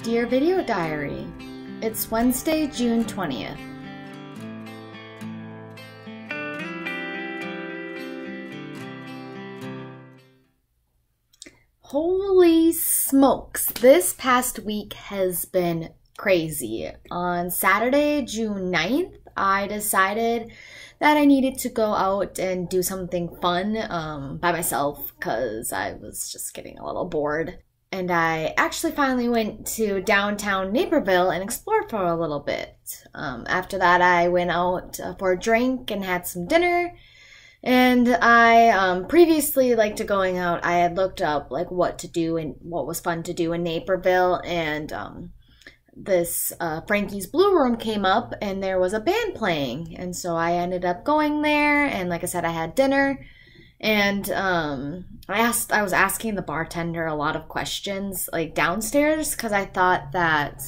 Dear Video Diary, it's Wednesday, June 20th. Holy smokes, this past week has been crazy. On Saturday, June 9th, I decided that I needed to go out and do something fun by myself because I was just getting a little bored. And I actually finally went to downtown Naperville and explored for a little bit. After that, I went out for a drink and had some dinner. And I previously liked to going out. I had looked up like what to do and what was fun to do in Naperville, and this Frankie's Blue Room came up and there was a band playing, and so I ended up going there. And like I said, I had dinner, and I was asking the bartender a lot of questions like downstairs because I thought that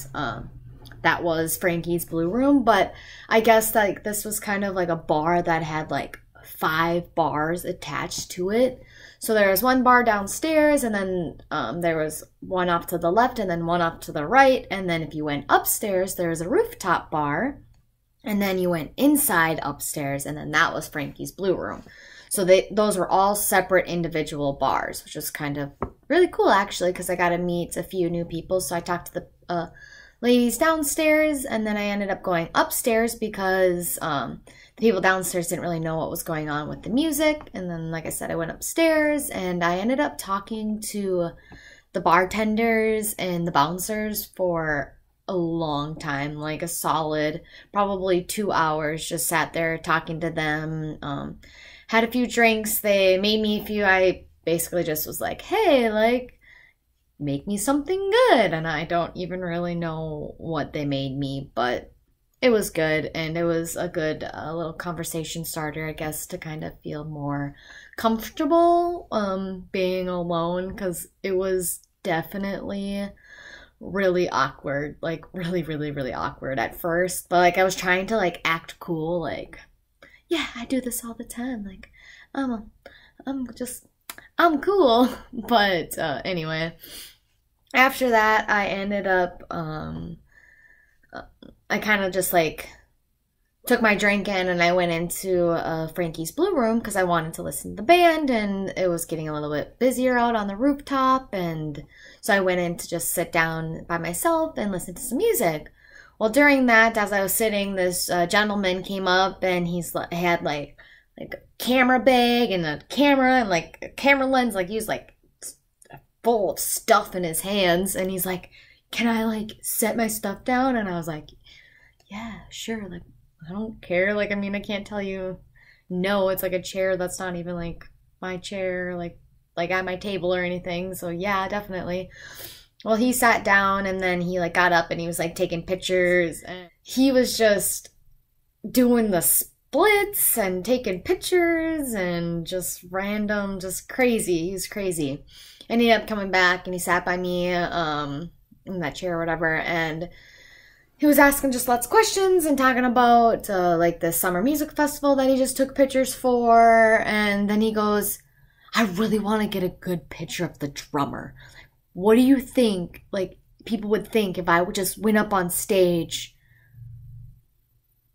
that was Frankie's Blue Room, but I guess like this was kind of like a bar that had like 5 bars attached to it. So there was one bar downstairs, and then there was one off to the left and then one off to the right. And then if you went upstairs, there was a rooftop bar, and then you went inside upstairs, and then that was Frankie's Blue Room. So those were all separate individual bars, which was kind of really cool actually, because I got to meet a few new people. So I talked to the ladies downstairs, and then I ended up going upstairs because the people downstairs didn't really know what was going on with the music. And then, like I said, I went upstairs and I ended up talking to the bartenders and the bouncers for a long time, like a solid probably 2 hours. Just sat there talking to them, had a few drinks. They made me a few. I basically just was like, hey, like, make me something good. And I don't even really know what they made me, but it was good, and it was a good little conversation starter, I guess, to kind of feel more comfortable being alone, because it was definitely really awkward, like really awkward at first. But like I was trying to like act cool, like, yeah, I do this all the time, like I'm cool. But anyway, after that I ended up I kind of just like took my drink in and I went into Frankie's Blue Room because I wanted to listen to the band, and it was getting a little bit busier out on the rooftop, and so I went in to just sit down by myself and listen to some music. Well, during that, as I was sitting, this gentleman came up, and he had like a camera bag and a camera and like a camera lens, like he was like full of stuff in his hands, and he's like, can I like set my stuff down? And I was like, yeah, sure, like I don't care, like I mean I can't tell you no. It's like a chair that's not even like my chair, like at my table or anything. So yeah, definitely. Well, he sat down, and then he like got up and he was like taking pictures, and he was just doing the splits and taking pictures and just random, just crazy. He was crazy. And he ended up coming back and he sat by me in that chair or whatever, and he was asking just lots of questions and talking about like the summer music festival that he just took pictures for. And then he goes, I really want to get a good picture of the drummer. What do you think like people would think if I would just went up on stage?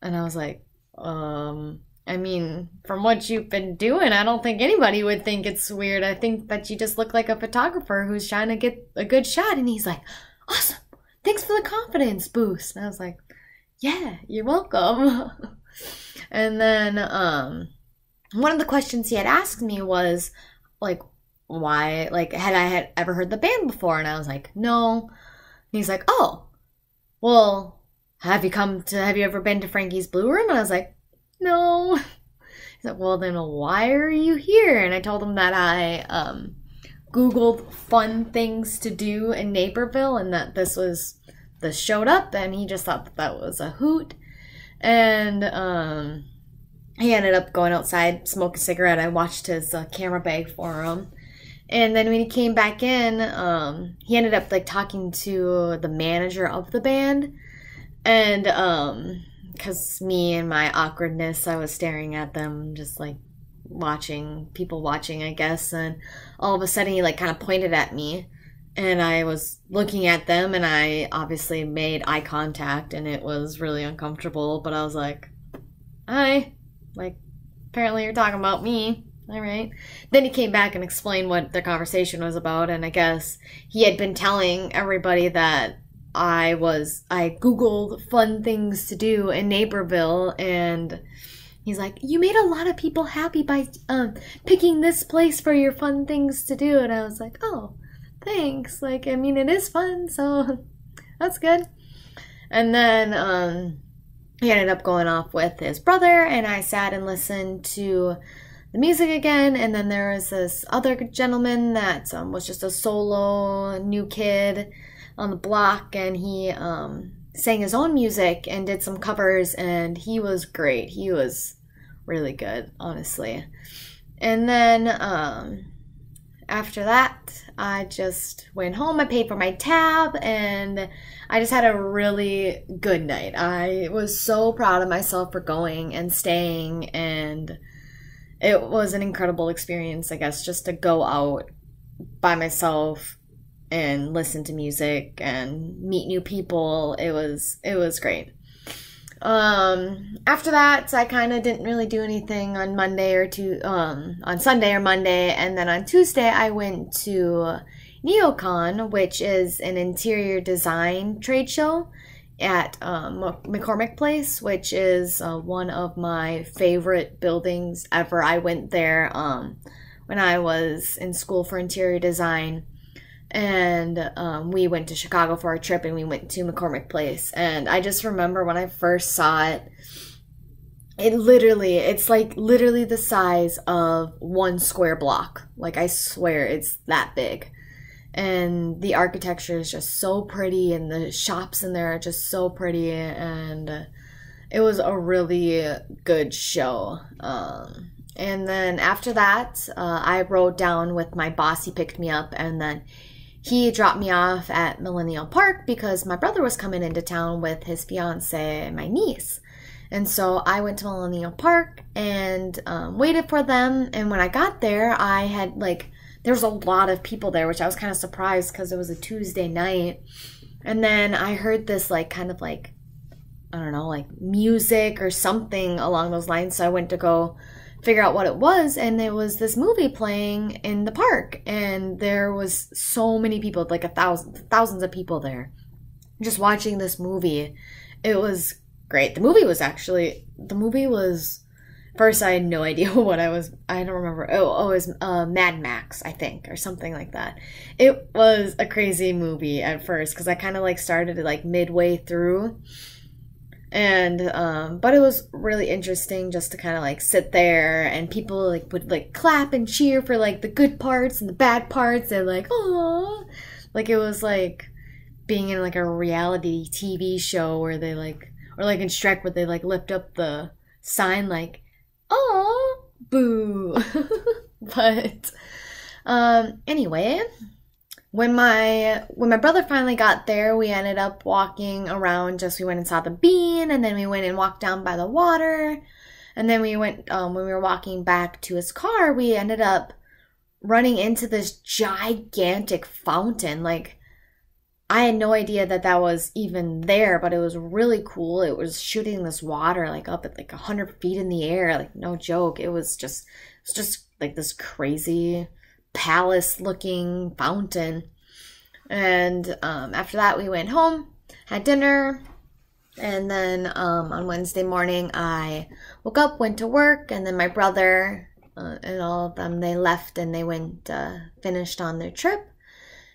And I was like, I mean, from what you've been doing, I don't think anybody would think it's weird. I think that you just look like a photographer who's trying to get a good shot. And he's like, awesome. Thanks for the confidence boost. And I was like, yeah, you're welcome. And then one of the questions he had asked me was like, why, like, had I ever heard the band before? And I was like, no. And he's like, oh, well, have you ever been to Frankie's Blue Room? And I was like, no. He's like, well, then why are you here? And I told him that I Googled fun things to do in Naperville, and that this showed up, and he just thought that was a hoot. And he ended up going outside, smoking a cigarette. I watched his camera bag for him. And then when he came back in, he ended up like talking to the manager of the band. And because me and my awkwardness, I was staring at them, just like people watching, I guess. And all of a sudden he like kind of pointed at me And I was looking at them, and I obviously made eye contact, and it was really uncomfortable, but I was like, hi, like, apparently you're talking about me. All right. Then he came back and explained what the conversation was about, and I guess he had been telling everybody that I Googled fun things to do in Naperville, and he's like, you made a lot of people happy by picking this place for your fun things to do. And I was like, oh, thanks. Like, I mean, it is fun, so that's good. And then he ended up going off with his brother, and I sat and listened to the music again. And then there was this other gentleman that was just a solo new kid on the block, and he sang his own music and did some covers, and he was great. He was really good, honestly. And then after that, I just went home. I paid for my tab, and I just had a really good night. I was so proud of myself for going and staying, and it was an incredible experience, I guess, just to go out by myself and listen to music and meet new people. It was great. After that, I kind of didn't really do anything on on Sunday or Monday, and then on Tuesday I went to NeoCon, which is an interior design trade show at McCormick Place, which is one of my favorite buildings ever. I went there when I was in school for interior design, and we went to Chicago for a trip, and we went to McCormick Place. And I just remember when I first saw it, it's like literally the size of one square block. Like, I swear it's that big. And the architecture is just so pretty, and the shops in there are just so pretty, and it was a really good show. And then after that, I rode down with my boss. He picked me up, and then he dropped me off at Millennial Park because my brother was coming into town with his fiance and my niece. And so I went to Millennial Park and waited for them. And when I got there, I had there was a lot of people there, which I was kind of surprised because it was a Tuesday night. And then I heard this I don't know, music or something along those lines. So I went to go figure out what it was, and there was this movie playing in the park, and there was so many people, like thousands of people there, just watching this movie. It was great. The movie was, first I had no idea what I don't remember. It was Mad Max, I think, or something like that. It was a crazy movie at first, because I kind of started it midway through. And but it was really interesting just to kind of sit there, and people would clap and cheer for the good parts and the bad parts, and oh, it was being in a reality TV show where they or in Shrek where they lift up the sign oh, boo. But anyway, when my brother finally got there, we ended up walking around. We went and saw the Bean, and then we went and walked down by the water, and then we went when we were walking back to his car, we ended up running into this gigantic fountain. I had no idea that was even there, but it was really cool. It was shooting this water up at 100 feet in the air, no joke. It was just this crazy palace-looking fountain. And after that, we went home, had dinner, and then on Wednesday morning, I woke up, went to work, and then my brother and all of them, they left and they went, finished on their trip.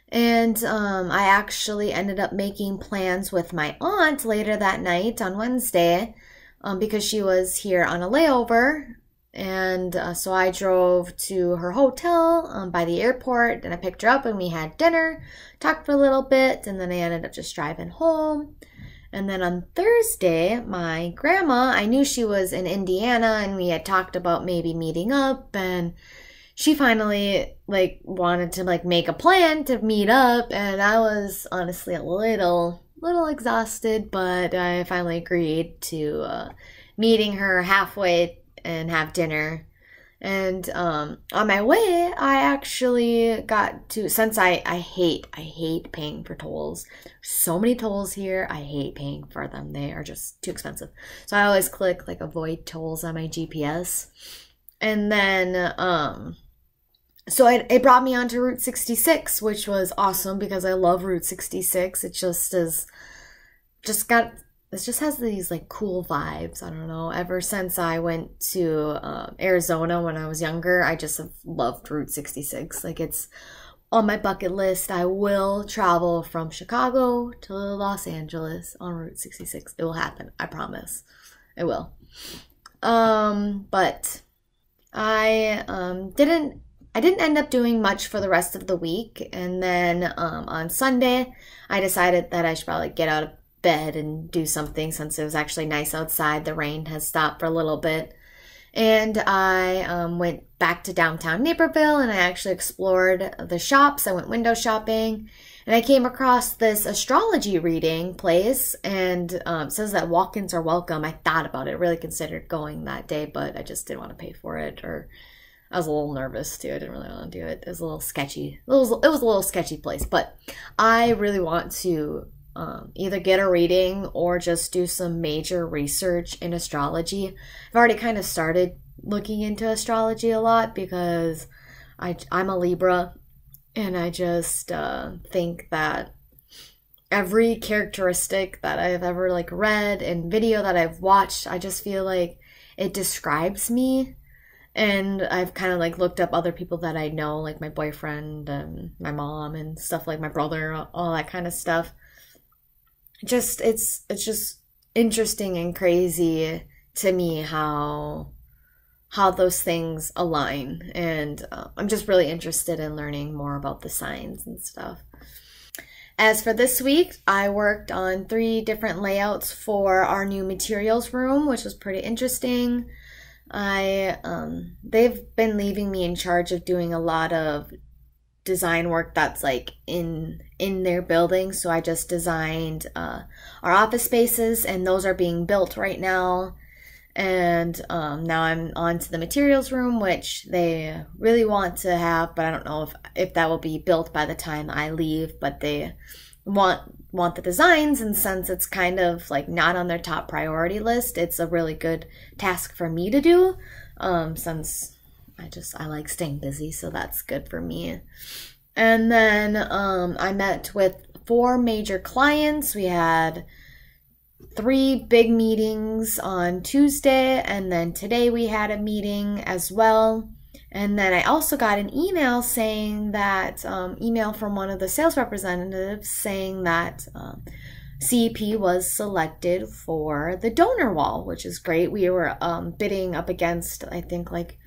And I actually ended up making plans with my aunt later that night on Wednesday because she was here on a layover. And so I drove to her hotel by the airport, and I picked her up, and we had dinner, talked for a little bit, and then I ended up just driving home. And then on Thursday, my grandma, I knew she was in Indiana, and we had talked about maybe meeting up, and she finally wanted to make a plan to meet up, and I was honestly a little exhausted, but I finally agreed to meeting her halfway and have dinner. And on my way, I actually got to, since I hate paying for tolls. So many tolls here, I hate paying for them. They are just too expensive. So I always click like avoid tolls on my GPS. And then, so it brought me onto Route 66, which was awesome because I love Route 66. It just has these like cool vibes. I don't know. Ever since I went to Arizona when I was younger, I just have loved Route 66. Like, it's on my bucket list. I will travel from Chicago to Los Angeles on Route 66. It will happen. I promise. It will. But I didn't end up doing much for the rest of the week. And then on Sunday, I decided that I should probably get out of bed and do something since it was actually nice outside. The rain has stopped for a little bit. And I went back to downtown Naperville and I actually explored the shops. I went window shopping and I came across this astrology reading place, and it says that walk-ins are welcome. I thought about it, really considered going that day, but I just didn't want to pay for it, or I was a little nervous too. I didn't really want to do it. It was a little sketchy. It was a little sketchy place, but I really want to either get a reading or just do some major research in astrology. I've already kind of started looking into astrology a lot because I'm a Libra, and I just think that every characteristic that I've ever like read and video that I've watched, I just feel like it describes me. And I've kind of like looked up other people that I know, like my boyfriend and my mom and stuff, like my brother, all that kind of stuff. Just it's just interesting and crazy to me how those things align, and I'm just really interested in learning more about the signs and stuff. As for this week, I worked on 3 different layouts for our new materials room, which was pretty interesting. They've been leaving me in charge of doing a lot of design work that's like in their building. So I just designed our office spaces, and those are being built right now. And now I'm on to the materials room, which they really want to have, but I don't know if that will be built by the time I leave. But they want the designs, and since it's kind of like not on their top priority list, it's a really good task for me to do, since I like staying busy, so that's good for me. And then I met with 4 major clients. We had 3 big meetings on Tuesday, and then today we had a meeting as well. And then I also got an email saying that, email from one of the sales representatives saying that CEP was selected for the donor wall, which is great. We were bidding up against, I think, like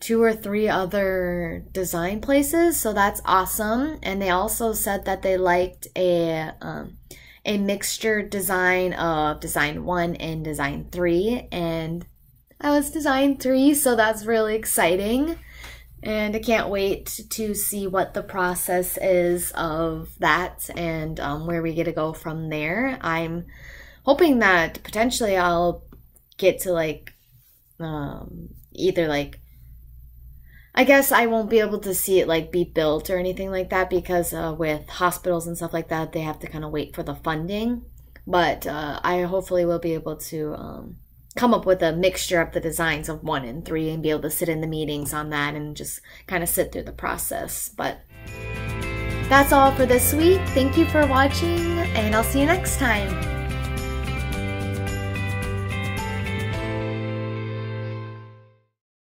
2 or 3 other design places, so that's awesome. And they also said that they liked a mixture design of design 1 and design 3, and I was design 3, so that's really exciting. And I can't wait to see what the process is of that, and where we get to go from there. I'm hoping that potentially I'll get to like either like, I guess I won't be able to see it like be built or anything like that, because with hospitals and stuff like that, they have to kind of wait for the funding. But I hopefully will be able to come up with a mixture of the designs of 1 and 3 and be able to sit in the meetings on that and just kind of sit through the process. But that's all for this week. Thank you for watching, and I'll see you next time.